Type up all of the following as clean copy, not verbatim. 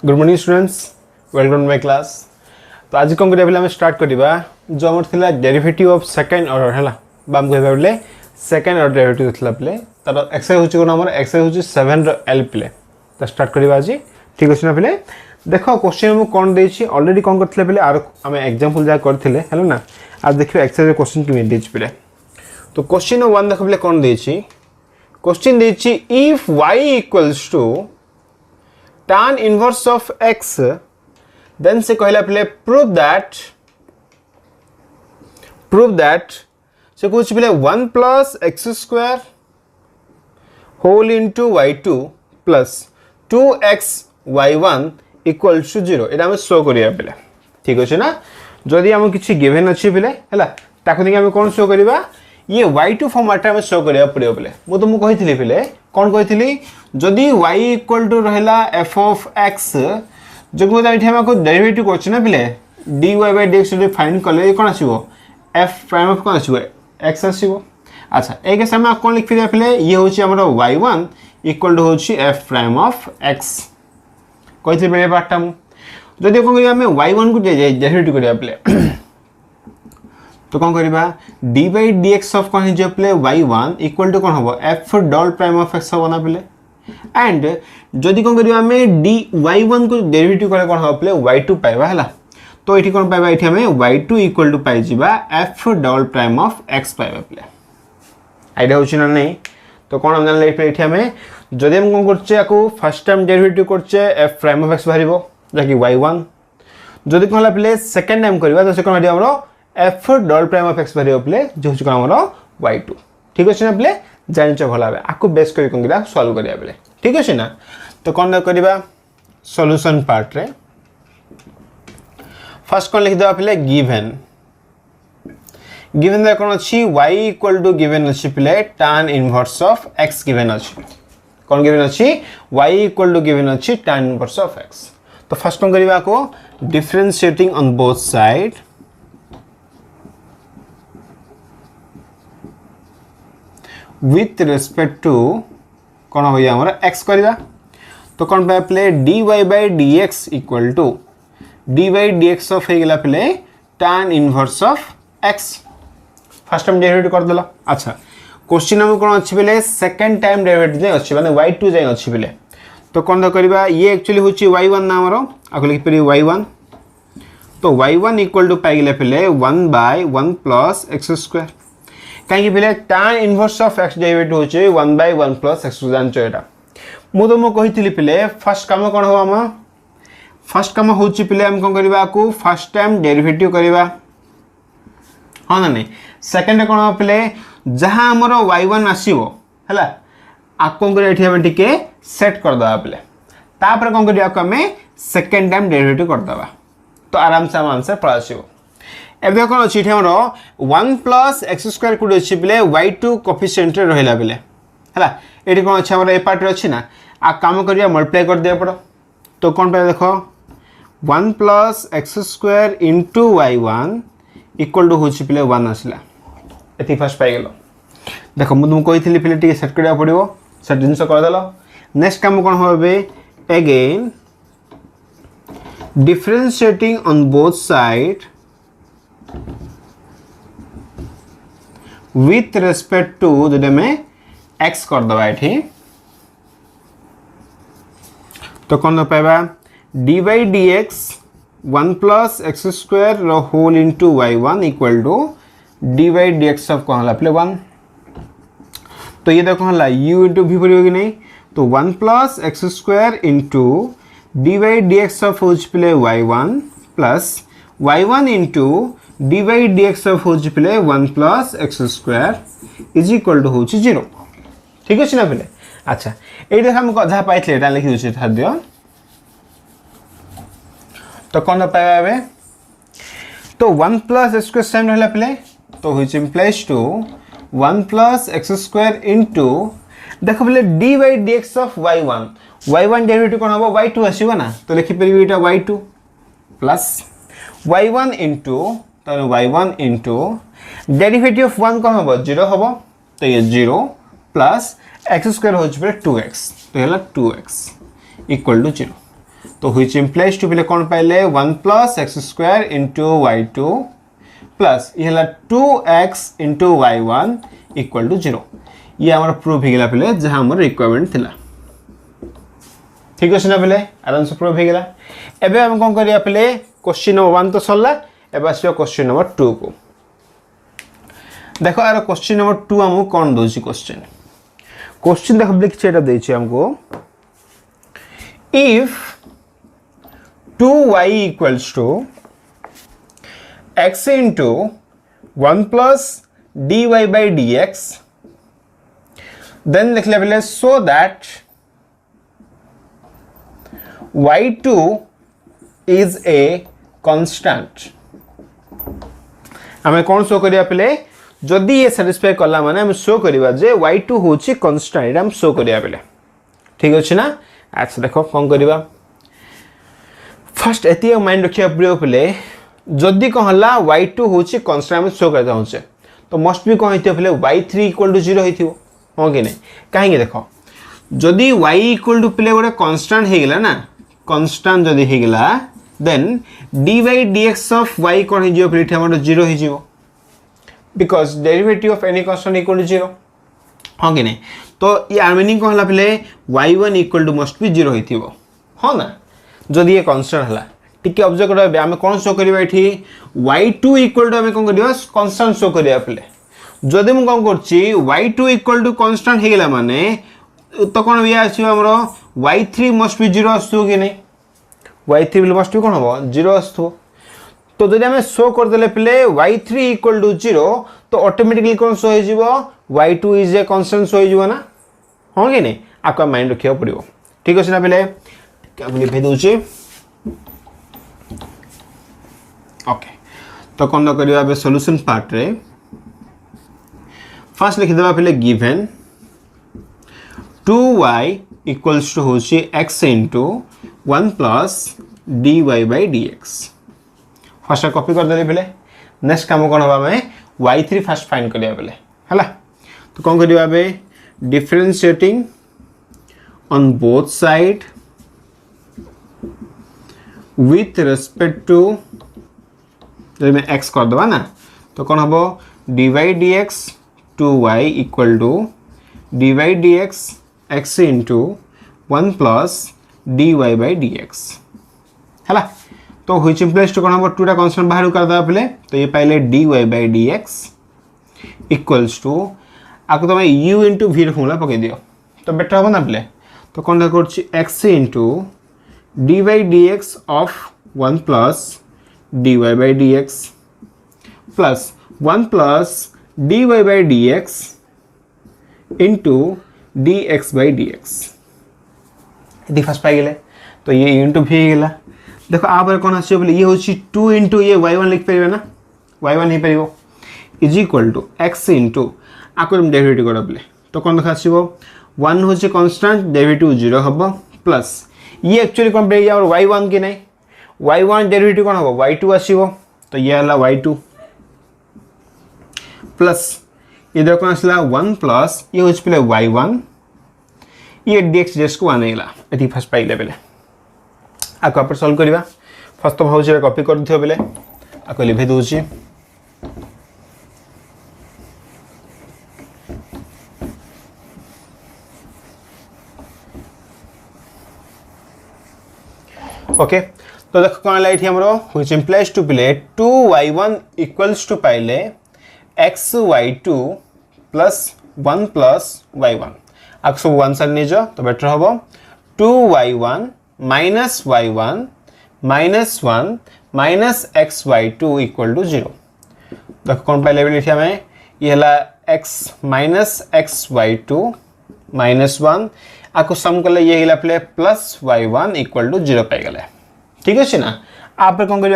Good morning students, welcome to my class. तो आज कौन करिया आम स्टार्ट करवा जो आम था डेरिवेटिव ऑफ सेकेंड ऑर्डर है बाम कह बोले सेकेंड ऑर्डर डेरिवेटिव था पे तार एक्सरसाइज होची कोन हमर एक्सरसाइज होची 7 एल पे तो स्टार्ट करवा आज। ठीक अछि ना पे देख क्वेश्चन मु कोन देछि ऑलरेडी कोन करथले पे आर हम एग्जांपल जा करथिले हेलो ना। आज देखियो एक्सरसाइज क्वेश्चन कि देछि पे तो क्वेश्चन 1 देख पे कोन देछि क्वेश्चन देछि if y equals to tan inverse of x then से कहला पहले prove that से कुछ पहले 1 plus x square whole into y2 plus 2x y1 equals to 0 एटा हम शो करिया पहले। ठीक अछि ना। जदि हम किछि गिवन अछि पहले हला ताको देखि हम कोन शो करिबा ये y2 फॉर्मेट में शो करिया पड़ियो पहले मु तुमको कहिथिली पहले कोन कहिथिली जदि y इक्वल टू रहला f of x जो को एठी हम को डेरिवेटिव करछ ना पहले dy by dx जो फाइंड करले कोन आसीबो f प्राइम ऑफ कोन आसीबो x आसीबो। अच्छा ए के समय कोन लिख फिरिया पहले ये होची हमरो y1 इक्वल टू होची f प्राइम ऑफ x कहिथिली पहले पार्टटा मु जदि कोन करिया हम y1 को डेरिवेटिव करिया पहले तो कौन करिबा d by dx ऑफ कौन जो प्ले y1 इक्वल टू कौन होबो f double prime of x होबो ना प्ले एंड जदी कौन करिबा हमें d y1 को डेरिवेटिव करे कौन होबो प्ले y2 पाइबा हला तो एठी कौन पाइबा एठी हमें y2 इक्वल टू पाइ जिबा f double prime of x पाइबा प्ले आइडिया होची ना नहीं। तो कौन हम जानले एठी हमें जदी हम कौन करछे याको फर्स्ट टाइम डेरिवेटिव करछे f प्राइम ऑफ x बाहरिबो जाकी y1 जदी कोनला प्ले सेकंड टाइम करबा तो सेकंड बाहरिबो हमरो f double prime of x बाहरिबो प्ले जो होची कोन हमरो y2। ठीक अछि ना प्ले जानिच भला बे आको बेस करी कोन गिरा सॉल्व करिया प्ले। ठीक अछि ना। तो कोन करिबा सॉल्यूशन पार्ट रे फर्स्ट कोन लिख देबा प्ले गिवन गिवन कोन अछि y इक्वल टू गिवन अछि play tan inverse of x given अछि कोन गिवन अछि y इक्वल टू गिवन अछि tan इनवर्स ऑफ x। तो फर्स्ट कोन करिबा को differentiating on both side with respect to कौन हो हमारा x करवा तो कौन पे प्ले dy by dx equal to dy dx of हे गेला प्ले tan inverse of x first time derivative कर देला। अच्छा क्वेश्चन में कौन अछि बेले सेकंड टाइम डेरिवेटिव जे अछि माने y2 जे अछि बेले तो कौन करबा ये एक्चुअली होछि y1 ना हमरो आको लिख परि y1 तो y1 इक्वल टू पाइ गेला play 1 by 1 plus x square कहीं पहले tan inverse of x derivative होचे 1 by 1 plus x जानचो एटा मु तो मु कहितली पहले फर्स्ट काम कोन हो हम फर्स्ट काम होची पहले हम कोन करबा को फर्स्ट टाइम डेरिवेटिव करबा हां ना नहीं सेकंड कोन हो पहले जहां हमरो y1 आसीबो हला आ कोन करे एठी हम टिके सेट कर दबा पहले तापर कोन करिया को हमें सेकंड टाइम डेरिवेटिव कर दबा तो आराम से हम आंसर पा आसीबो। एबे कोन अछि हमरो 1 plus x स्क्वायर कुड अछि बेले y2 कोएफिशिएंट रे रहला बेले हला एठी कोन अछि हमरो ए पार्ट रे अछि ना आ काम करिया मल्टीप्लाई कर दे पड़ो तो कोन पे देखो 1 plus x square into y1 equal to होछि बेले 1 आसला एथि फर्स्ट पाइ गेलो देखो मु तुम कहितली पहले टिके सेट करिया पड़िबो सेट जिंस कर देलो नेक्स्ट काम कोन होबे again differentiating on both side with respect to जदे में x कर दबा एठी तो कौन पाइबा dy dx 1 plus x square रो whole into y1 equal to dy dx of कौन प्ले 1 तो ये देखो हला u into v पड़ेगी नहीं तो 1 plus x square into dy dx of होच प्ले y1 plus y1 into dy dx of होची प्ले 1 plus x square is equal to होची 0। ठीक अछि ना पहले। अच्छा ए देख हम जहा पाइथले एटा लिखि दिछु था दियो तो कोन पाइबे तो 1 plus x square टाइम रहला प्ले तो which implies to 1 plus x square into देखो प्ले dy dx of y1 derivative कोन होबो y2 आसीबो ना तो लिखि परिबे एटा y2 plus y1 into तो y1 into डेरिवेटिव ऑफ 1 कौन होबो 0 होबो तो ये 0 प्लस x स्क्वायर हो 2x तो ये 2x इक्वल टू 0 तो व्हिच इम्प्लाइज टू पे कौन पाइले 1 plus x square into y2 plus ये 2x into y1 equal to 0 ये आम प्रूफ होगा पे जहाँ आम रिक्वायरमेंट थिला ठीक अच्छे ना पे आराम से प्रूफ होगा एवं आम कौन करिया पे क्वेश्चन नंबर 1 तो सरला एवं आस क्वेश्चन नंबर 2 को देखो यार क्वेश्चन नंबर 2 आमको कौन दूसरी क्वेश्चन देखो लिखिए एटा देछि हमको if 2y equals to x into 1 plus dy by dx then लिख ले so that y2 is a constant हमें कौन शो करिया पे जदि ये सैटिस्फाई कला माने हम शो करिवा जे y2 होची कांस्टेंट एटा हम शो करिया पे ठीक अछि ना अच्छा देखो कौन करिवा फर्स्ट एती माइंड रखिया पड़ियो पे जदि कहला y2 होची कांस्टेंट हम शो करता होचे तो मस्ट बी कौन हेतियो पे y3 इक्वल टू 0 हेतियो हो कि नहीं काहे देखो जदि y इक्वल टू पे गोटे कांस्टेंट हे गेला ना कांस्टेंट जदि हे गेला then dy dx of y कौन हे जियो पे हमर 0 हे जियो because derivative of any constant equal to 0 हाँ कि नहीं तो ये मीनिंग कौन है पे y1 equal to must be 0 होइथिबो हाँ ना जदि ये कांस्टेंट हला टिके ऑब्जर्व करबे हम कौन शो करिबा एठी y2 equal to हम कौन करिबा कांस्टेंट शो करिया पे जदि हम कौन करछि y2 equal to कांस्टेंट हे गेला माने तो कौन भी आछिबो हमरो y3 must be 0 आसथो कि नहीं y3 must be कौन हो 0 आसथो तो जब हमें शो कर देले पे y3 इक्वल टू 0 तो ऑटोमेटिकली कौन शो हो y2 is a constant show हो ना हाँ कि नहीं आपका माइंड रखिया पड़ो ठीक अच्छे ना पे लिखी दूसरी ओके तो कौन करवा सॉल्यूशन पार्ट रे फर्स्ट लिखिदेवा पे गिवन 2y इक्वल्स टू होची x into 1 plus dy by dx first copy कर दे पे नेक्स्ट काम कौन होगा मैं y3 फर्स्ट फाइंड करिया बेले हला तो कौन करिया बे differentiating on both side with respect to जब मैं x कर दबा ना तो कौन हम dy dx 2y equal to dy dx x into 1 plus dy by dx हला तो व्हिच इम्प्लाइज टू कौन हम 2 टा कांस्टेंट बाहर कर दबा पे तो ये पहले dy by dx equals to आपको तो मैं u इंटू v फॉर्मूला पके दियो तो बेटर हो ना पे तो कौन कर x into dy dx of 1 plus dy by dx plus 1 plus dy by dx into dx by dx ये फर्स्ट पाई गले तो ये इंटू v गला देखो आप कौन आसो बोले ये होची 2 इंटू ये y1 लिख पारे ना y1 ही पारिबो is equal to x into आपको डेरिवेटिव कर बोले तो कौन देखा आसो 1 होची कांस्टेंट डेरिवेटिव 0 हबो प्लस ये एक्चुअली कौन पे और y1 के नहीं y1 डेरिवेटिव कौन हबो y2 आसीबो तो ये हला y2 प्लस ये देखो कौन आसला 1 प्लस ये होची पे y1 ये dx dx को आनेला एथि फर्स्ट पाई लेवल आपको आप सॉल्व करवा फर्स्ट तो भाव कॉपी कर दियो बेले आपको लिखि दूची ओके तो देखो कौन लाइट हमरो व्हिच इम्प्लाइज टू प्ले 2y1 इक्वल्स टू पाइले xy2 प्लस 1 प्लस y1 आप सब वन साइड नहीं जाओ तो बेटर होबो 2y1 minus y1 minus 1 minus xy2 equal to 0 देखो कौन पाइले बेले हमें ये हला x माइनस xy2 माइनस 1 आपको सम कर ये हिला प्ले प्लस y1 इक्वल टू 0 पाई गले ठीक अच्छे ना आप कौन कर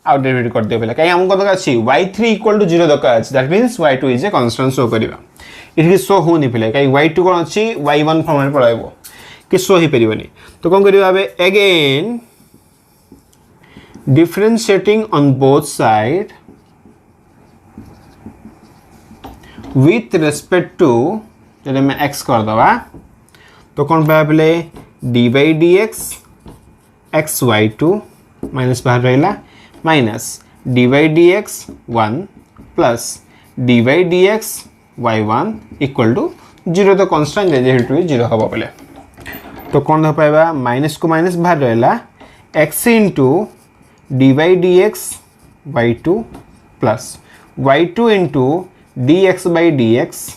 आउ डेरिवेटिव कर दियो पहले कहीं हमको दरकार अच्छी y3 इक्वल टू 0 दरकार अच्छी that means y2 is a constant show करवा ये शो होनी पे कहीं y2 कौन अच्छी y1 फॉर्म में पड़ाइबो कि शो ही परिबनी तो कौन करबा again differentiating on both side with respect to जब मैं x कर दवा तो कौन पाया पे dy dx x y two minus बाहर रहा minus d Y D x 1 plus d Y D x y 1 equal to 0 तो कन्स्टांट जेहेतु 0 हम बोले तो कौन पाइबा माइनस को माइनस बाहर रहा x into D Y D x y two plus y two into d x by D x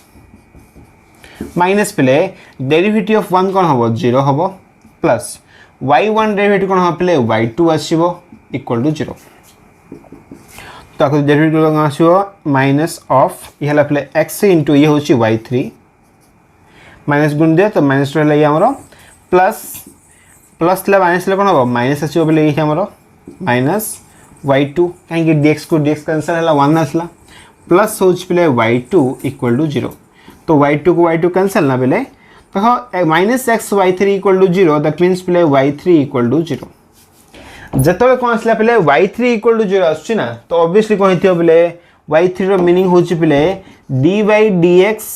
minus पे डेरिवेटिव ऑफ 1 कौन हम 0 हम प्लस y1 डेरिवेटिव कौन हम पे y2 आसो इक्वल टू 0 तो डेरिवेटिव कौन आसो माइनस ऑफ ये पे एक्स इंटू ये हूँ y3 माइनस गुण दिए तो माइनस रहा ये आमर प्लस प्लस माइनस कौन हम माइनस आसो बोले ये आमर माइनस y2 कहीं dx को dx कैंसल है 1 आसला प्लस हूँ पे y2 इक्वल टू 0 तो y2 को y2 कैंसल ना बेले तो minus x y three equal to 0 that means पे y3 इक्वल टू 0 जिते कौन आसला पे y3 इक्वल टू 0 आसुना तो ऑब्वियसली कौन हो पे y3 रो मीनिंग हो पे d Y D x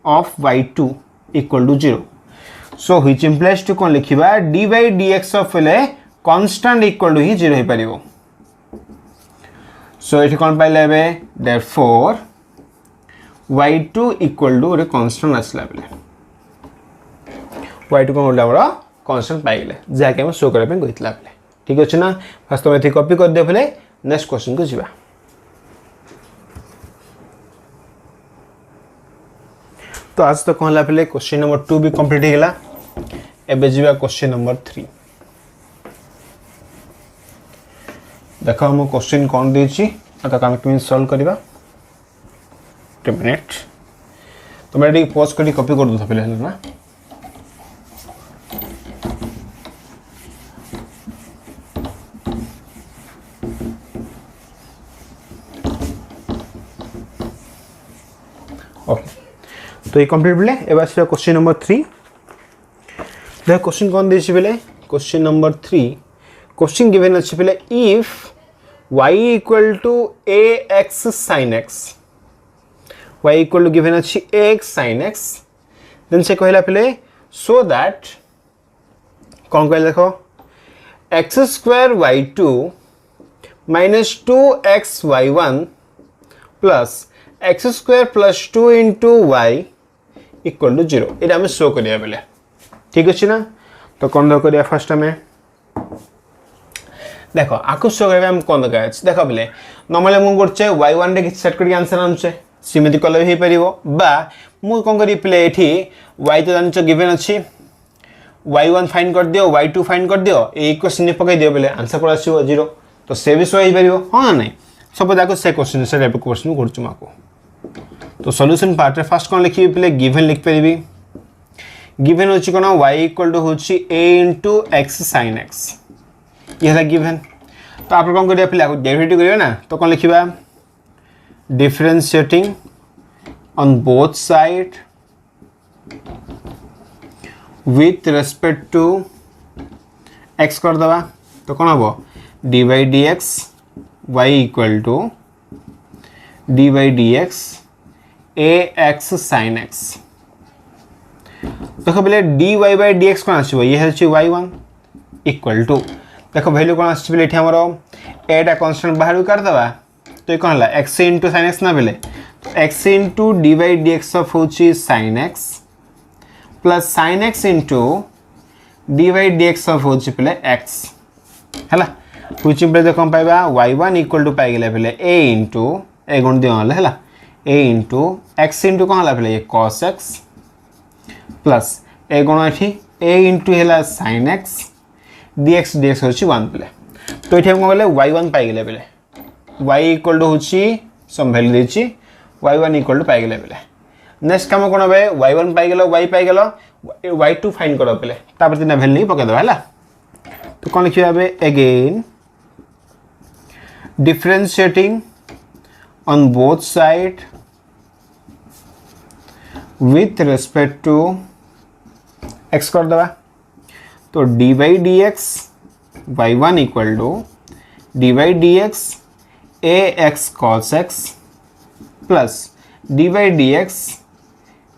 of y2 equal to 0 so which implies to कौन लिखा d Y D x of पे कांस्टेंट इक्वल टू ही 0 हो पार सो ये कौन पाइले therefore y2 equal to constant आसला पे y2 कौन बोला कांस्टेंट पाइले जहाँकि आम शो करने कहता पे ठीक अच्छे ना फास्ट तुम ये कॉपी कर दियो पे नेक्स्ट क्वेश्चन को जीवा तो आज तो कहला पे क्वेश्चन नंबर 2 भी कंप्लीट हो गला एबे जीवा क्वेश्चन नंबर 3 देखो हम क्वेश्चन कौन देछि तो काम केमि सॉल्व करबा 2 मिनट तुम ये पॉज कर कॉपी कर दो पे ना तो ये कंप्लीट बोले एवं आस क्वेश्चन नंबर 3 देख क्वेश्चन कौन देछि बोले क्वेश्चन नंबर 3 क्वेश्चन गिवन अच्छे बोले if y equal to ax sin x y equal to given अच्छी ax sin x देन से कहला पे सो दैट कौन कहला देखो x square y two minus 2x y1 plus x square plus 2 into y equal to 0 ये आम show करिया बेले ठीक अच्छे ना तो कौन दर करिया फर्स्ट आम देखो आकु शो करिया कौन दरकार अच्छे देख बोले नॉर्मली मुझे y1 रे सेट करके आंसर आनुचे सीमित कले भी पार बा मु कौन करी पे ये y तो जान गिवन अच्छी y1 फाइन कर दियो y2 फाइन कर दियो ये क्वेश्चन पकई दियो बोले आंसर कौन आसो 0 तो से भी शो हो पार हाँ ना सब जाक से क्वेश्चन से टाइप क्वेश्चन करूँ तो सॉल्यूशन पार्ट रे फर्स्ट कौन लिखी पे गिवन लिख पारि गिवन होची कौन y इक्वल टू होची a into x sine x ये है गिवन तो आप कौन करिया पे डेरिवेटिव करियो ना तो कौन लिखिबा differentiating on both side with respect to x कर दबा तो कौन हम D Y D X y equal to D Y D x A X sine X देखो बोले D Y by D X कौन आसो ये है y1 इक्वल टू देखो वैल्यू कौन आस आमर एटा कन्स्टांट बाहर कर दबा तो ये कौन है एक्स इंटू साइन एक्स ना बोले तो X into D Y D x of हूँ sine X plus sine X into D Y D x of हूँ पे एक्स है कुछ देख कौन पाइबा y1 इक्वल टू पाई गले पे a इंटू ए गुण दिया है a इंटू एक्स इंटू कौन है पे cos x प्लस ए गुण ये a इंटू है sin x dx dx हूँ 1 पे तो ये कौन गले y1 पाई गले पे y इक्वल टू हूँ सम भैल्यू देछि y1 इक्वल टू पाई गले पे नेक्स्ट काम कौन हे y1 पाई गलो y पाई गलो y2 फाइन कर पे तापर तीन भैल्यू पकई दबा है तो कौन लिखा again differentiating on both side with respect to x कर दबा तो d Y D x y1 equal to D Y D x A x cos x plus d Y D x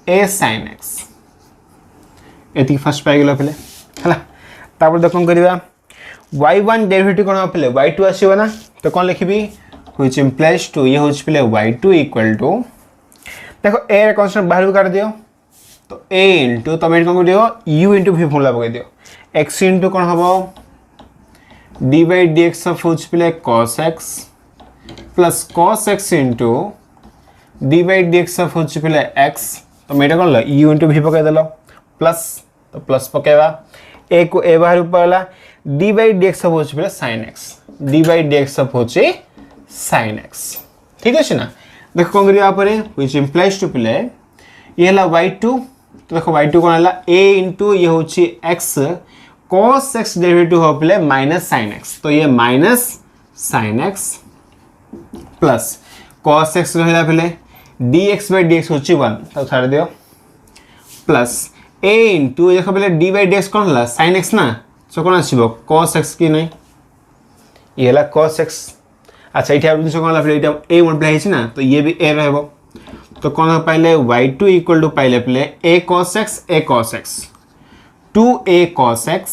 a sine x ये first पाई गल पे है देख कौन करवा y1 डेरिवेटिव कोन पे y2 आसीबो ना तो कोन लिखिबी व्हिच इंप्लाइज टू ये होच पे y2 इक्वल टू देखो a रे कांस्टेंट बाहर काट दियो तो a इनटू तमे कोन दियो u इनटू v फॉर्मूला पके दियो x इनटू कोन हबो d by dx of which पे cos x plus cos x into d by dx of which पे x तो मेटा कोन ल u इनटू v पके देलो प्लस तो प्लस पकेबा a को a बाहर पड़ला d by dx of which पे sin x d by dx of which sin x ठीक है ना देखो कोन करिया परे व्हिच इंप्लाइज टू प्ले ये हला y2 तो देखो y2 कोन हला a इनटू ये होची x cos x डेरिवेटिव हो प्ले माइनस sin x तो ये minus sin x plus cos x रहला प्ले dx by dx होची 1 तो छाड़ दियो प्लस a इनटू देखो प्ले d by dx कोन हला sin x ना सो कोन आसीबो cos x की नहीं ये हला cos x अच्छा इठा जिन कोन हला प्ले इटा a मल्टीप्लाई हिची ना तो ये भी a रहबो तो कोन पाइले y2 इक्वल टू पाइले play a cos x 2a cos x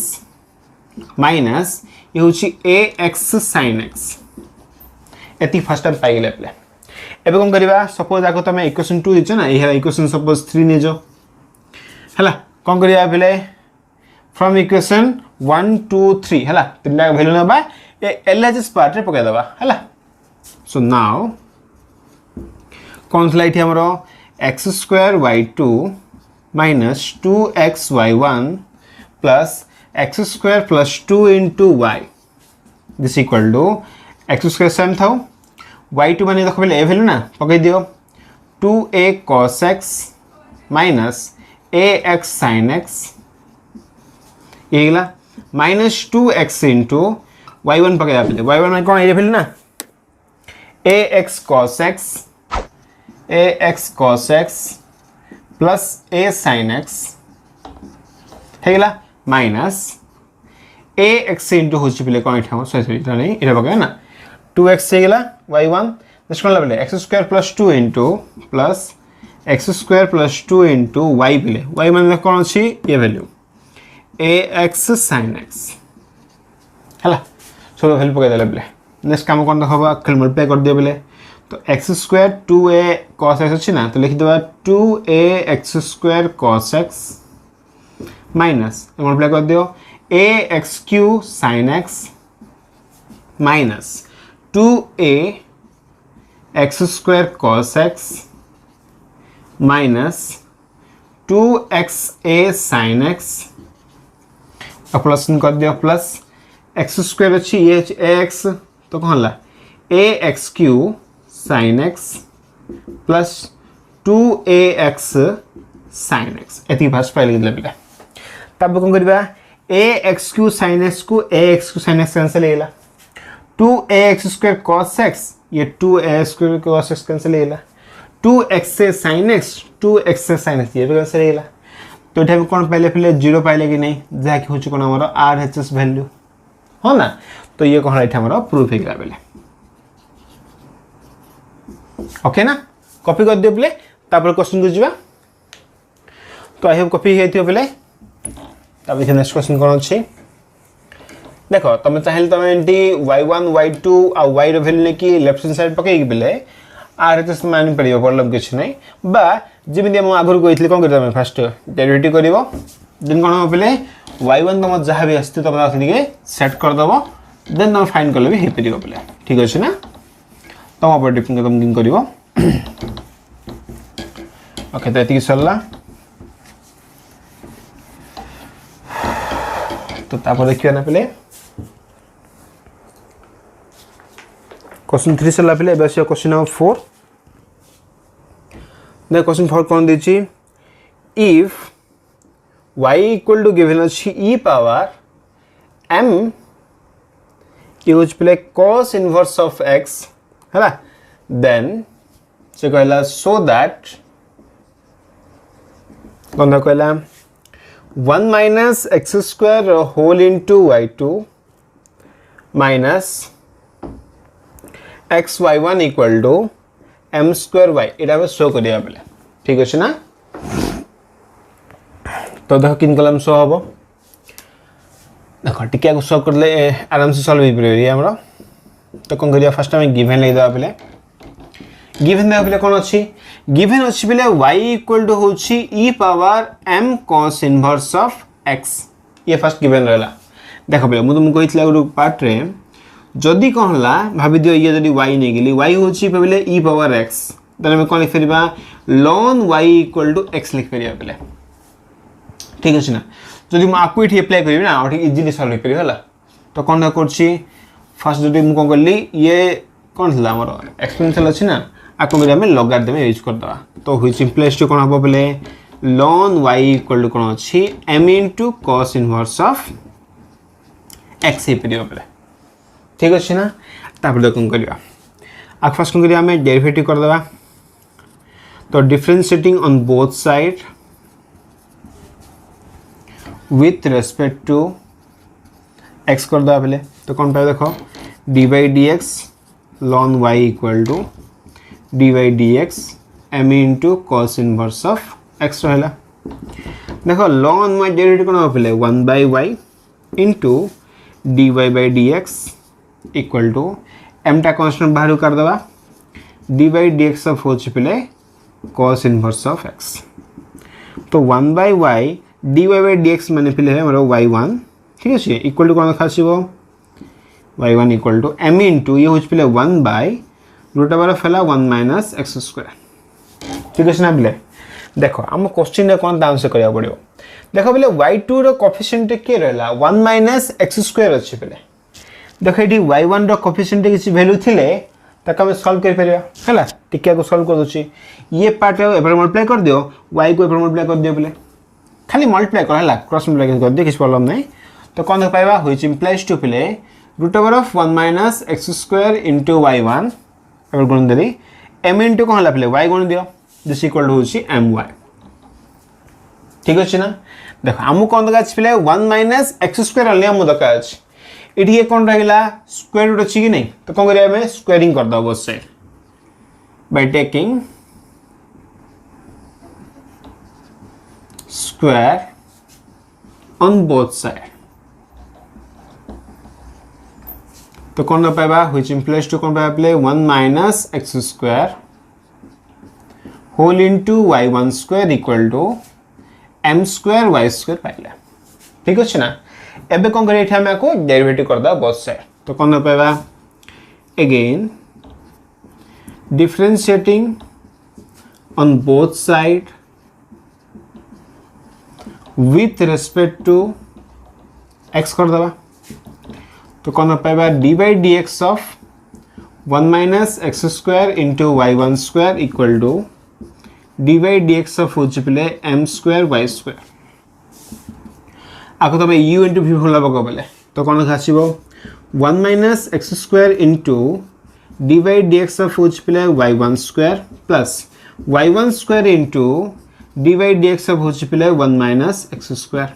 minus ये होची ax sin x एती फर्स्ट टाइम पाइ गेले प्ले एबे कोन करबा सपोज आको तमे इक्वेशन 2 हिच ना ये इक्वेशन सपोज 3 ने जो हला कोन करिया प्ले फ्रॉम इक्वेशन 1 2 3 हला तीनटा वैल्यू नबा ए एलएचएस पार्ट रे पके दबा हला सो नाउ कौन स्लाइड है हमरो x² y2 minus 2x y1 plus x² plus 2 into y this equal to x² same था y2 माने देखो पहले a वैल्यू ना पके दियो 2a cos x minus ax sin x ये गला minus 2x into y1 पके दिया पहले y1 माने कौन a वैल्यू ना ax cos x plus a sin x है गला माइनस ax into होची पहले कौन इठाओ सॉरी इटा नहीं इटा पके ना 2x है गला y1 नेक्स्ट कोन लेबले x² plus 2 into plus x² plus 2 into y पहले y माने कौन अछि ये वैल्यू ax sin x हला सो वैल्यू पके देले पहले नेक्स्ट काम कोन देखबा कल मल्टीप्लाई कर दियो पहले तो x² 2a cos x अछि ना तो लिख देबा 2a(x² cos x minus multiply कर दियो ax³ sin x minus 2a(x² cos x minus 2xa sin x और प्लस कर दियो प्लस x² अछि ये ax तो कौन ला ax³ sin x plus 2ax sin x एती भाष पाइले लेबला तब कोन करबा ax³ sin x को ax³ sin x कैंसिल हेला 2ax² cos x ये 2a² cos x कैंसिल हेला 2xa sin x 2xa sin x ये भी कैंसिल हेला तो एठा कोन पाइले पहले 0 पाइले कि नहीं जा कि होछ कोन हमरो rhs वैल्यू हो ना तो ये कोन एठा हमरो प्रूफ हेला बेले ओके ना कॉपी कर दियो प्ले तापर क्वेश्चन को जीवा तो आई होप कॉपी हे थियो प्ले तापर नेक्स्ट क्वेश्चन कोन अछि देखो तमे चाहेल तमे एंटी y1 y2 आ y रो वैल्यू ने की लेफ्ट हैंड साइड पके प्ले rhs मान पड़ियो प्रॉब्लम किछ नै बा जेमिति हम आगुर कहितले कोन करबा हम फर्स्ट डेरिवेटिव करिवो देन कोन हो प्ले y1 तम जहा भी अस्ति तम आथि सेट कर दबो देन तम फाइंड करले भी हे परियो प्ले ठीक अछि ना तम पर डिपेंड तम किन करिवो ओके तो एति सरला तो तापर देखियो ना पहले क्वेश्चन 3 सरला पहले बस क्वेश्चन नंबर 4 द क्वेश्चन 4 कोन देछि if y equal to given अछि e पावर m यूज प्ले cos इनवर्स ऑफ x है ना देन से कहला सो दैट कौन कहला 1 minus x² whole into y2 minus xy1 equal to m square y इटा बे शो करिया बेले ठीक अछि ना तो देखो किन कलम शो हबो देखो टिके को सॉल्व करले आराम से सॉल्व हो परिबे हमरा तो कोन करिया फर्स्ट टाइम गिवन ले दबा पले गिवन दबा पले कोन अछि गिवन अछि पले y इक्वल टू होछि e power m cos inverse of x ये फर्स्ट गिवन रहला देखो पले मु तुम कहितला गुरु पार्ट रे जदी कोन हला भाबी दियो ये जदी y नै गेली y होछि पले e पावर x तने में कोन लिख परिबा ln y equal to x लिख परिया पले ठीक अछि ना जदी मु आकु इठी अप्लाई करिबे ना और इजीली सॉल्व हो परिबे हला तो कोन करछि फर्स्ट जदी मु कोन करली ये कोन हला हमर एक्सपोनेंशियल अछि ना आकु मेरा में लॉगरिथम यूज कर दवा तो व्हिच इंप्लाइज टू कोन हबो पले ln y इक्वल टू कोन अछि m * cos inverse of x हे परिबे पले ठीक अछि ना तापर कोन करिया आ फर्स्ट कोन करिया हमें डेरिवेटिव कर दवा तो differentiating on both side with respect to x कर दो पहले तो कौन पाए देखो dy dx ln y equal to dy dx m into cos inverse of x रहला देखो ln y डेरिवेटिव कोन पहले 1 by y into dy by dx equal to m टा कांस्टेंट बाहर कर दवा dy dx ऑफ होच पहले cos inverse of x तो 1 by y dy by dx माने पहले है हमरो y1 ठीक है इक्वल टू कोन खासिबो y1 equal to m into ये होच पहले 1 by root over of 1 minus x square ठीक है ना पहले देखो हम क्वेश्चन रे कोन आंसर करिया पड़ियो देखो पहले y2 रो कोएफिशिएंट के रहला 1 minus x स्क्वायर अछि पहले देखो एडी y1 रो कोएफिशिएंट किछि वैल्यू थिले तक हम सॉल्व कर परिया हला टिकिया को सॉल्व कर दोछि ये पार्ट एबर मल्टीप्लाई कर दियो y को एबर मल्टीप्लाई कर दियो पहले खाली मल्टीप्लाई कर हला क्रॉस मल्टीप्लाई कर दियो किछ प्रॉब्लम नै तो कोन पाइबा व्हिच इंप्लाइज टू पहले root over of 1 minus x square into y1 एबर गुण देली m into कोन हला पहले y गुण दियो दिस इक्वल टू होछि my ठीक अछि ना देखो हमु कोन दका अछि पहले 1 minus x स्क्वायर हले हमु दका अछि इठी ये कोन रहिला स्क्वायर रूट अछि कि नै तो कोन करिया हमें स्क्वायरिंग कर दो both side by taking square on both side तो कौन ना पाएगा which implies to कौन पाएगा play 1 minus x square whole into y1 square equal to m square y square पाइला ठीक है ना एबे कौन करिए हमें को डेरिवेटिव कर दा both side तो कौन ना पाएगा again differentiating on both side with respect to x कर दबा तो कौन पाएगा dy dx of 1 minus x square into y1 square equal to dy dx of होच पले m square y square आको तमे u into v होला बको पले तो कौन खासिबो 1 minus x square into dy dx of होच पले y1 square plus y1 square into dy dx of होच पले 1 minus x square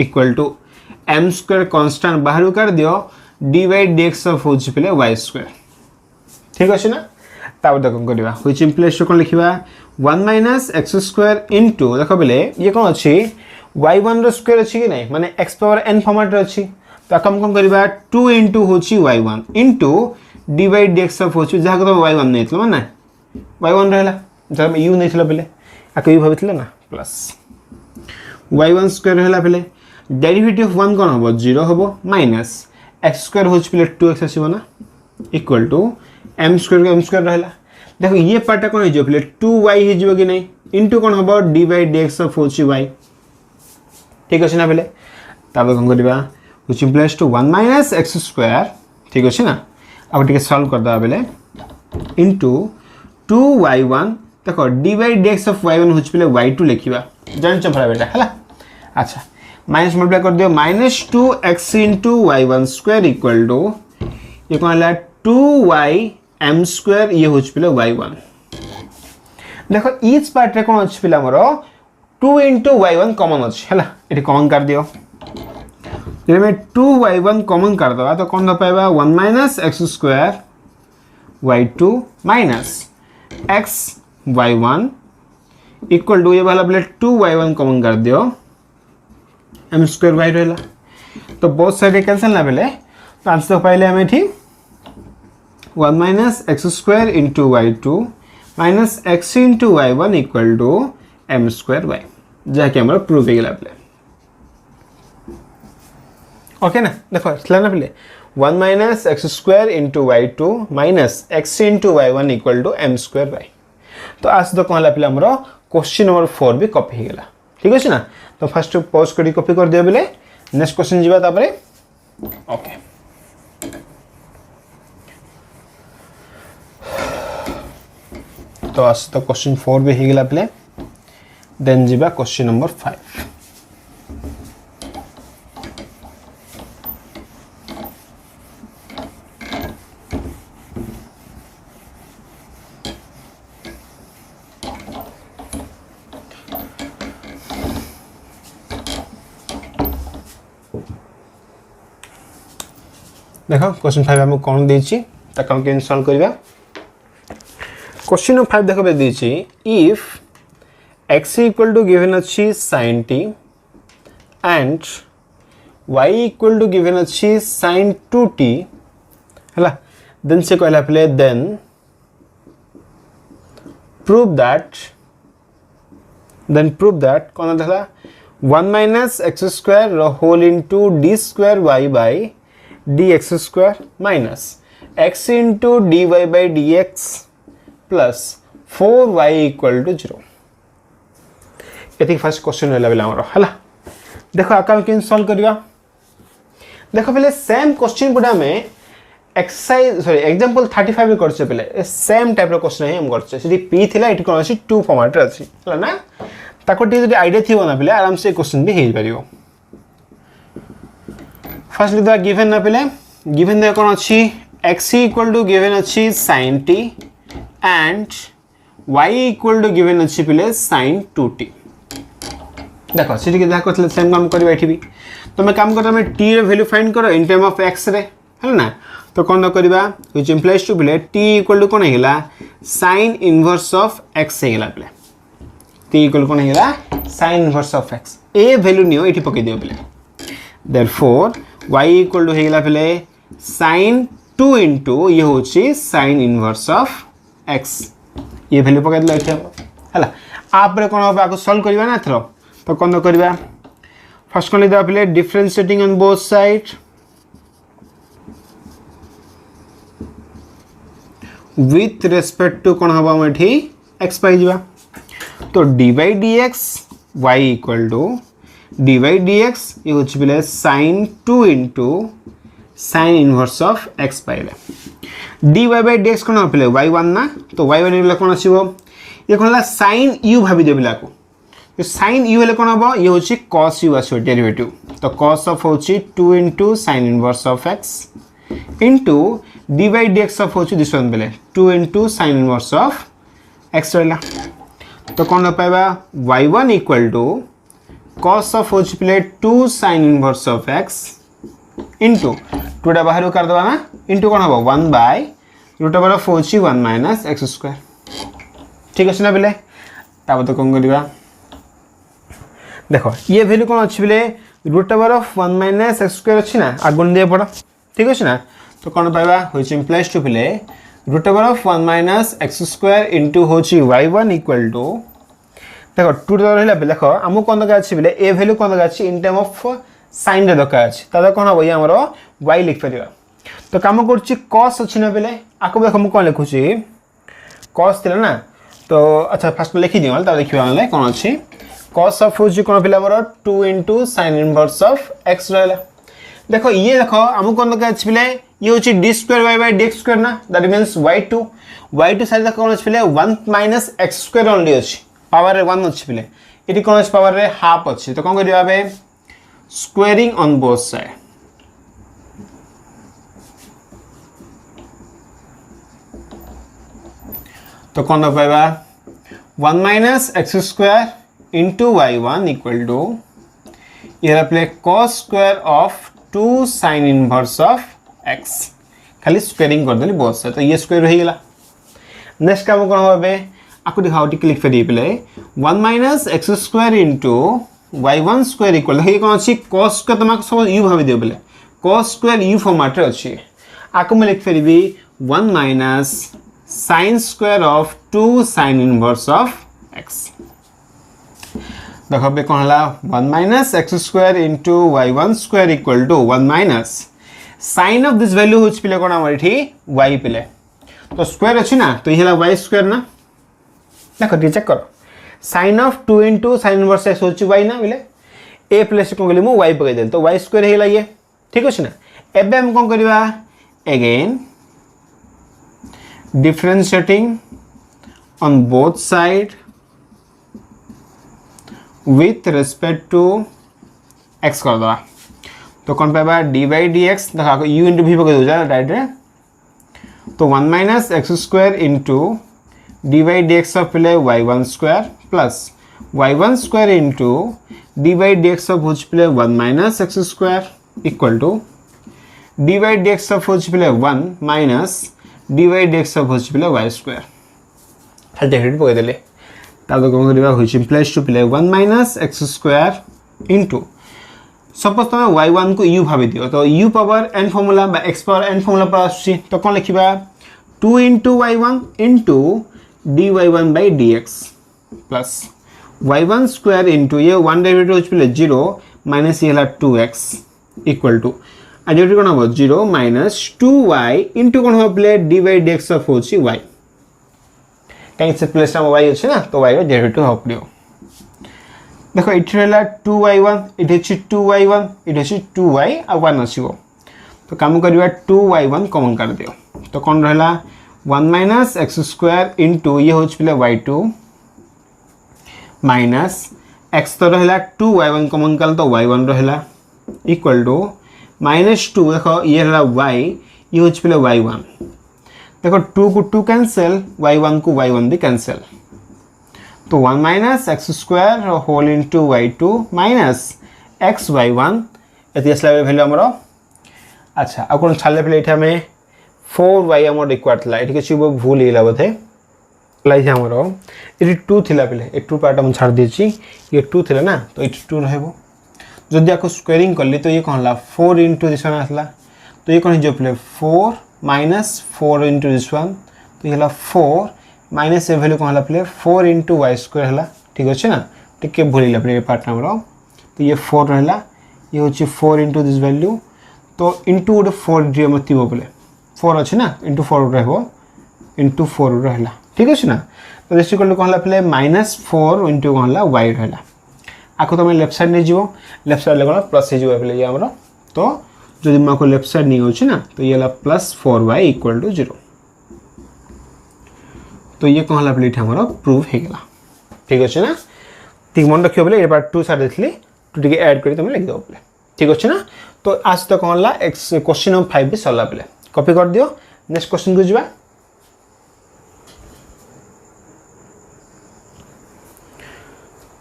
equal to m square constant बाहर कर दियो dy dx of होच पले y square ठीक अछि ना ताब देखो करिवा व्हिच इंप्लाइज कोन लिखिबा 1 minus x square into देखो पले ये कोन अछि y1 रो स्क्वायर अछि कि नै माने x पावर n फॉर्मेट रो अछि तो कम कम करिबा 2 into होछि y1 into dy dx of होछि जहा को y1 नै थलो माने y1 रहला जब u नै थलो पले आके u भाबितले ना प्लस y1 स्क्वायर रहला पले डेरिवेटिव 1 कोन हबो 0 हबो माइनस x स्क्वायर होछि पले 2x आसीबो ना इक्वल टू m स्क्वायर रहला देखो ये पार्ट कोन हिजो पले 2y हिजो कि नै इनटू कोन हबो dy dx ऑफ होछि y ठीक अछि ना पले तब कोन करबा which implies to 1 minus x square ठीक अछि ना अब ठीक सॉल्व कर दबा पले इनटू 2y1 देखो dy dx ऑफ y1 होछि पले y2 लिखिबा जान छ भरा बेटा हला अच्छा माइनस मल्टीप्लाई कर दियो -2x into y1 square equal to ये कोन हला 2y m स्क्वायर ये होछ पिले y1 देखो ईच पार्ट रे कोन अछि पिला हमरो 2 into y1 कॉमन अछि हला एठी कॉमन कर दियो जे में 2y1 कॉमन कर दवा तो कोन न पाएबा 1 minus x square y2 minus x y1 equal to ये वाला प्लेट 2y1 कॉमन कर दियो m स्क्वायर y रहला तो बोथ साइड कैंसिल ना बेले तो आंसर पाइले आम ये 1 minus x square into y2 minus x into y1 equal to m square y जहाँकि आम प्रूव होगा पे ओके ना देखो ना पे 1 minus x square into y2 minus x into y1 equal to m square y तो आज तो कौन पे आमर क्वेश्चन नंबर 4 भी कॉपी होगा ठीक अच्छे ना तो फर्स्ट पॉज कर कॉपी कर दियो बोले नेक्स्ट क्वेश्चन जीवा तापरे ओके तो आज तो क्वेश्चन 4 भी होगा पे देन जीवा क्वेश्चन नंबर 5 देखो क्वेश्चन 5 आम कौन देछि ताकि हम केन सॉल्व करबा क्वेश्चन 5 देखो देछि if x equal to given अछि sin t and y equal to given अछि sin 2t हला देन से कहला पले देन प्रूव दैट कोन देखला 1 minus x square whole into d square y by dx square minus x into dy by dx plus 4y equal to 0 ये first question है है देखो आका केन सॉल्व करबा देखो पहले सेम क्वेश्चन गुडा में एक्सरसाइज सॉरी एग्जांपल 35 में करछे पहले सेम टाइप रो क्वेश्चन है हम करछे सिटी p थिला इट कोन अछि 2 फॉर्मेट रे अछि हला ना ताको टी आईडिया थिबो ना पहले आराम से क्वेश्चन भी हेइ परियो फर्स्ट लिखा गिवन ना पहले गिवन दे कौन अच्छी x इक्वल टू गिवन अच्छी sin t and y equal to given अच्छी पहले sin 2t देखो सीधी के देखो सेम काम करबा एठी भी तो मैं काम करता मैं t रे वैल्यू फाइंड करो इन टर्म ऑफ x रे है ना तो कौन करबा व्हिच इंप्लाइज टू पहले t इक्वल टू कोन हेला sin इनवर्स ऑफ x हेला पहले t इक्वल कोन हेला sin इनवर्स ऑफ x ए वैल्यू नियो एठी पके दियो पहले therefore y इक्वल टू हेला पहले sin 2 इंटू ये होची sin इनवर्स ऑफ x ये वैल्यू पके दिला एठी हला आप रे कोन होबा को सॉल्व करबा ना थरो तो कोन करबा फर्स्ट कोन लिखा पहले differentiating on both side with respect to कोन होबा एठी x पाई जिबा तो dy dx y equal to dy dx ये होची पहले sin 2 into sin inverse of x पाइले dy बाय dx कोन पहले y1 ना तो y1 इले कोन आसीबो ये कोनला sin u भाबी देबिला को तो sin u हेले कोन हबो ये होची cos u आसीबो डेरिवेटिव तो cos ऑफ होची 2 into sin inverse of x into dy dx of होची दिस वन पहले 2 into sin inverse of x रहला तो कोन पाइबा y1 equal to cos of होच प्ले 2 sin inverse of x into 2 बाहर कर दवा ना इंटू कौन हम 1 बाय रूट ओवर ऑफ होच 1 माइनस एक्स स्क्वायर ठीक अच्छे ना बेले तब तो कौन करवा देखो ये वैल्यू कौन अच्छी बेले root over of 1 minus x square अच्छी ना आगुन दिए पड़ा ठीक अच्छे ना तो कौन पाइबा व्हिच इंप्लाइज टू बेले root over of 1 minus x square into होच y1 इक्वल टू देखो 2 रहला पे देखो हमु कोन दका अछि बेले ए वैल्यू कोन दका अछि इन टर्म ऑफ sin रे दका अछि तदा कोन होय हमरो y लिख परिबा तो काम करछि cos अछि ना बेले आको देखो हम कोन लिखुछि cos थिला ना तो अच्छा फर्स्ट लिखि दियो तब देखिबा हमले कोन अछि cos ऑफ होछि कोन पिला हमरो 2 into sin inverse of x रहला देखो ये देखो हमु कोन दका अछि बेले ये होछि d square y by dx square ना दैट मींस y2 साइड देखो कोन अछि बेले 1 माइनस x स्क्वायर ओनली अछि पावर रे 1 अछि पिले एटी कोन अछि पावर रे हाफ अछि तो कोन करिबा by squaring on both side तो कोन पाइबा 1 minus x square into y1 equal to ये प्ले cos square of 2 sin inverse of x खाली स्क्वायरिंग कर देली बोथ साइड तो ये स्क्वायर रही गेला नेक्स्ट काम कोन होबे आपको दिखाओ टिक लिख फेरी पले 1 minus x square into y1 square equal देखिए कौन अच्छी cos स्क्वायर तुम सब u भाव दियो बोले cos स्क्वायर u फॉर्मेट रे अच्छी आको मैं लिख फेरबी 1 minus sin square of 2 sin inverse of x देखो बे कौन हला 1 minus x square into y1 square equal to 1 minus sin of this value होच पिले कोन हमर इठी y पिले तो स्क्वायर अछि ना तो ये y स्क्वायर ना देखो चेक करो sin of 2 into sin inverse x होची y ना बिले a प्लस को गली मु y पकई देल तो y स्क्वायर हेला ये ठीक अछि ना एबे हम कोन करबा again differentiating on both side with respect to x कर दवा तो कौन पाइबा डी बाई डी एक्स देखा u इंटू v पकड़ दो डायरेक्ट तो 1 minus x square into d by D x of play y1 square plus y1 square into d by D x of which play 1 minus x square equal to d by D x of which play 1 minus D by D x of which play y square खाली direct पकड़ देले ताको कौन करबा which implies to play 1 minus x square into suppose तुम y1 को u भाव दियो तो u पावर n फॉर्मूला बा x पावर n फॉर्मूला पर आसी तो कौन लिखिबा 2 into y1 into dy1 by dx plus y1 square into ये 1 डेरिवेटिव होच पले 0 माइनस ये हला 2x इक्वल टू आ जेटी कोन हो 0 माइनस 2y into कोन हो प्ले dy dx ऑफ होची y कहीं से प्लस हम y अछि ना तो y रो डेरिवेटिव हो पड़ियो देखो इठी रहला 2y1 इठी अछि 2y1 इठी अछि 2y आ 1 आसीबो तो काम करबा 2y1 कॉमन कर दियो तो कौन रहला 1 माइनस एक्स स्क्वायर इंटू ये होच पले y2 माइनस x तो रहला 2y1 कॉमन कर तो y1 रहला इक्वल टू माइनस 2 देखो ये रहला y ये होच पले y1 देखो 2 को 2 कैंसिल y1 को y1 भी कैंसिल तो 1 minus x square whole into y2 minus x y1 एति असला वैल्यू हमरो अच्छा आ कोन छाले प्ले इठा में 4y हमर रिक्वायर्ड थला एठी के भूल हिला बथे लाई हमरो एठी 2 थिला प्ले ए 2 पार्ट हम छाड़ देछि ये 2 थिला ना तो एठी 2 रहबो जदि आको स्क्वायरिंग करली तो ये कोनला 4 into दिस वन आसला तो ये कोन जो play 4 minus 4 into this one तो ये हला 4 माइनस ए वैल्यू कोन हला प्ले 4 into y स्क्वायर हला ठीक अछि ना टिके भूलिला प्ले पार्ट हमरो तो ये 4 रहला ये होछि 4 into दिस वैल्यू तो इंटू गोटे 4 डी मत बोले 4 अच्छे ना इंटू 4 रहो इंटू 4 रहला ठीक अच्छे ना तो दिस इक्वल टू कहला प्ले माइनस 4 इंटू कहला y रहला आको तुम लेफ्ट साइड नहीं जीवो लेफ्ट साइड लगना प्लस हे जीवो प्ले ये हमरो तो जदि माको लेफ्ट साइड नहीं होछि ना तो ये हला प्लस 4y इक्वल टू 0 तो ये कहला प्ले हमरो प्रूव हे गेला ठीक अच्छे ना ठीक मन रखियो प्ले ए बार 2 साइड देखली 2 टिके ऐड करी तुम लिख दो प्ले ठीक अच्छे ना तो आज तक कौन ला क्वेश्चन नंबर 5 भी सरला प्ले कॉपी कर दियो नेक्स्ट क्वेश्चन को जीवा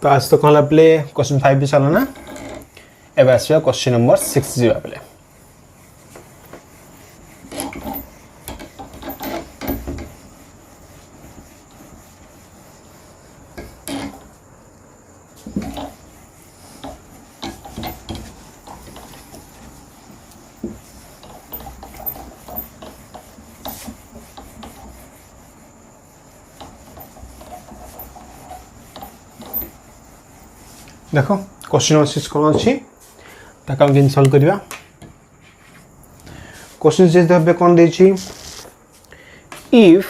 तो आज तक कौन ला प्ले क्वेश्चन 5 भी सरला ना एबे आसीबा क्वेश्चन नंबर 6 जीवा प्ले देखो क्वेश्चन नंबर 6 कौन अच्छी ताका हम सॉल्व करिवा क्वेश्चन 6 दबे कौन देछि if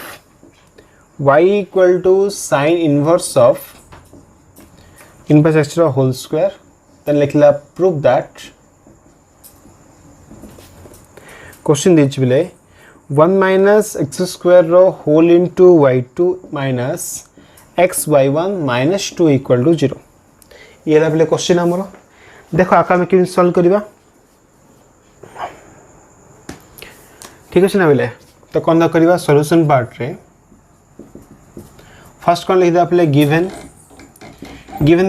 y equal to sin inverse of inverse x whole square then लिखला प्रूव दैट क्वेश्चन देछि बिले 1 माइनस x स्क्वायर रो whole into y2 minus x y1 minus 2 equal to 0 ये ला क्वेश्चन हमरो देखो आका में कि सॉल्व करिवा ठीक अछि ना बेले तो कोन करिवा सॉल्यूशन पार्ट रे फर्स्ट कोन लिख दा पले गिवन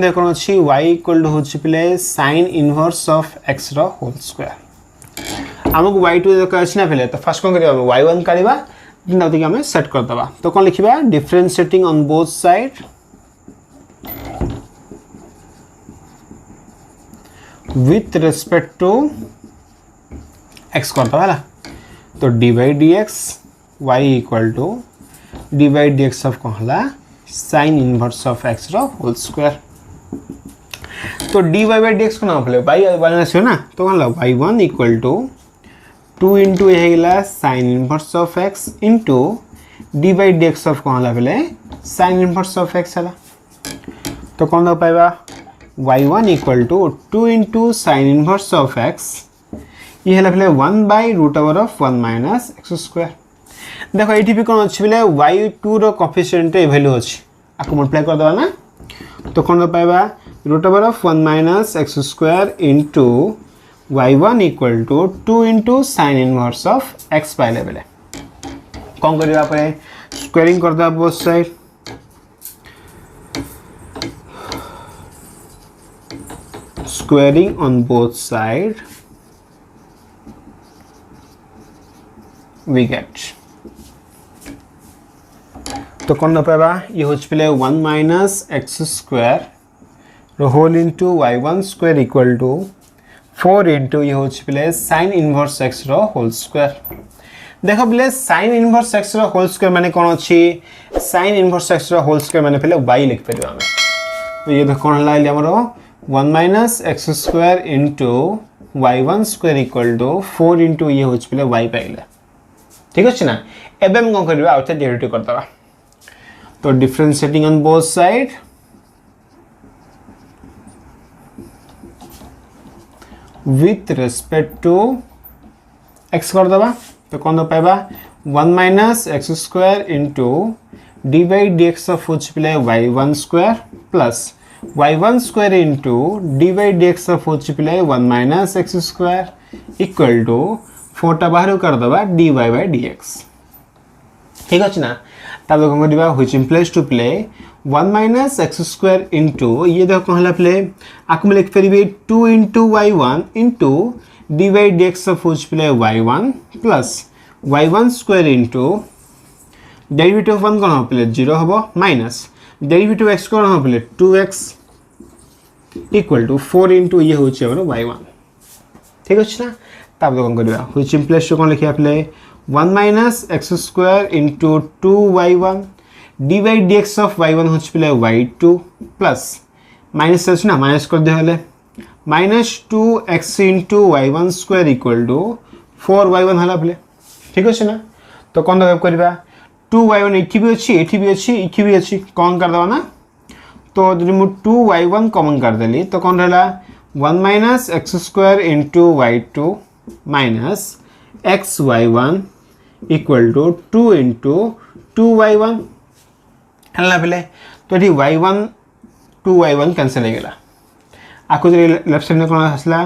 देखो अछि y इक्वल टू होछि पले sin इनवर्स ऑफ x रो होल स्क्वायर हमको y2 देखो अछि ना पले तो फर्स्ट कोन करिवा y1 करिवा दिन दाउती हमें सेट कर दबा तो कोन लिखिबा differentiating on both side with respect to x करता है तो d by D x y equal to d by D x of कौन है sine inverse of x whole square तो d Y by D x को ना पड़े y y ना तो कौन y one equal to 2 into ये sine inverse of x into d by D x of कौन है साइन इनवर्स ऑफ एक्स है तो कौन पाइबा y1 equal to 2 into sine inverse of x ये है 1 by root over of 1 minus x square देखो ये भी कौन अच्छे बोले y2 रो कोफिशिएंट ए वैल्यू अच्छी आपको मल्टीप्लाई कर दवा ना तो कौन पाइबा root over of 1 minus x square into y1 equal to 2 into sine inverse of x पाइले बेले कौन करवा पे स्क्वायरिंग कर दवा both side squaring on both side we get तो कौन पाइबा ये हो पे 1 minus x square whole into y1 square equal to 4 into ये हो पे sine inverse x whole square देखो बोले sine inverse x whole square माने कौन अच्छी sine inverse x whole square माने पहले y लिख पारे आमे तो ये देखो कौन लाइले हमरो 1 minus x square into y1 square equal to 4 into ये हो पे y पाइले ठीक अच्छे ना एबे हम कौन करबा आउट डेरिवेटिव कर दवा तो differentiating on both side with respect to x कर दवा तो कौन पाइबा 1 minus x square into d by D x of which play y1 square plus y1 square into d by D x of which play 1 minus x square equal to 4 टा बाहर कर दवा dy by dx ठीक अच्छे ना तब कौन करवा which implies to play 1 minus x square into ये देखो कौन है प्ले आपको लिख पारे 2 into y1 into d by D x of which play y1 plus y1 square into derivative of 1 कौन हम प्ले 0 हम माइनस डेरिवेटिव x कौन हम play 2x equal to 4 into ये हो y1 ठीक अच्छे ना तब कौन करवा व्हिच इम्प्लाइज टू कौन लिखिया play 1 minus x square into 2y1 D by D x of y1 हो पे y2 प्लस माइनस अच्छे ना माइनस कर दे minus 2x into y1 square equal to 4y1 है पे ठीक अच्छे ना तो कौन करवा 2y1 एठी भी अच्छी एठी भी अच्छी इठी भी अच्छी कौन कर दवा ना तो जब मुझे 2y1 कॉमन कर देली तो कौन रहा 1 minus x square into y2 minus x y1 equal to 2 into 2y1 है पे तो ये y1 2y1 कैंसल हो गला आपको जो लेफ्ट साइड में कौन आसला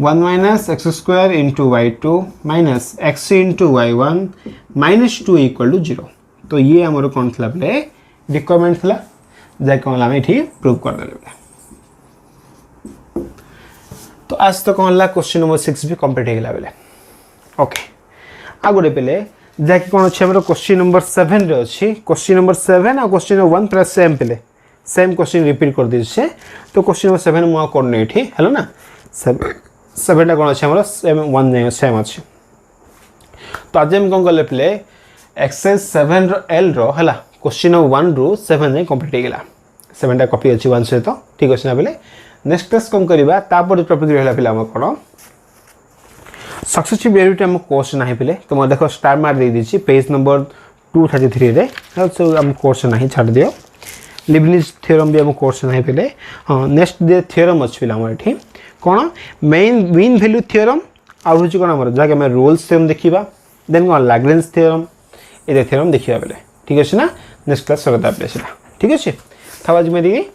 1 minus x square into y2 minus x into y1 minus 2 equal to 0 तो ये आमर कौन था पे रिक्वायरमेंट था जैक कौन आम ये प्रूव कर दे तो आज तो कौन ला क्वेश्चन नंबर 6 भी कंप्लीट हो गला बेले ओके आ गोटे पे जैक कौन अच्छे हमर क्वेश्चन नंबर 7 रे अच्छी क्वेश्चन नंबर 7 और क्वेश्चन नंबर 1 प्लस सेम पे सेम क्वेश्चन रिपीट कर दीजिए तो क्वेश्चन नंबर 7 मुआ करने ये हेलो ना 7 कौन अच्छे हमारा सेम 1 जाए सेम अच्छे तो आज हम कौन कले पे एक्सरसाइज 7 एल रो है क्वेश्चन नंबर 1 रु 7 जाए कंप्लीट हो गला 7 टा कॉपी अच्छी 1 सहित ठीक अच्छे ना पे नेक्स्ट क्लास कौन करवा तापर टॉपिक रहा पे आम कौन सक्सेसिव डेरिवेटिव आम कोर्स ना पे तो मैं देखो स्टार मार्क दे दीजिए पेज नंबर 233 रे सब आम कोर्स ना छाड़ दियो लिबनिज थ्योरम भी आम कोर्स ना पे हाँ नेक्स्ट डे थ्योरम अच्छे पे ये कौन मेन मीन वैल्यू थ्योरम आउ हूँ कौन आम जहाँ आम रोल्स थ्योरम देखा देन कौन लाग्रेंज थ्योरम ये थ्योरम देखा बेले ठीक अच्छे ना नेक्स्ट क्लास स्वागत आप ठीक अच्छे था आज मेरी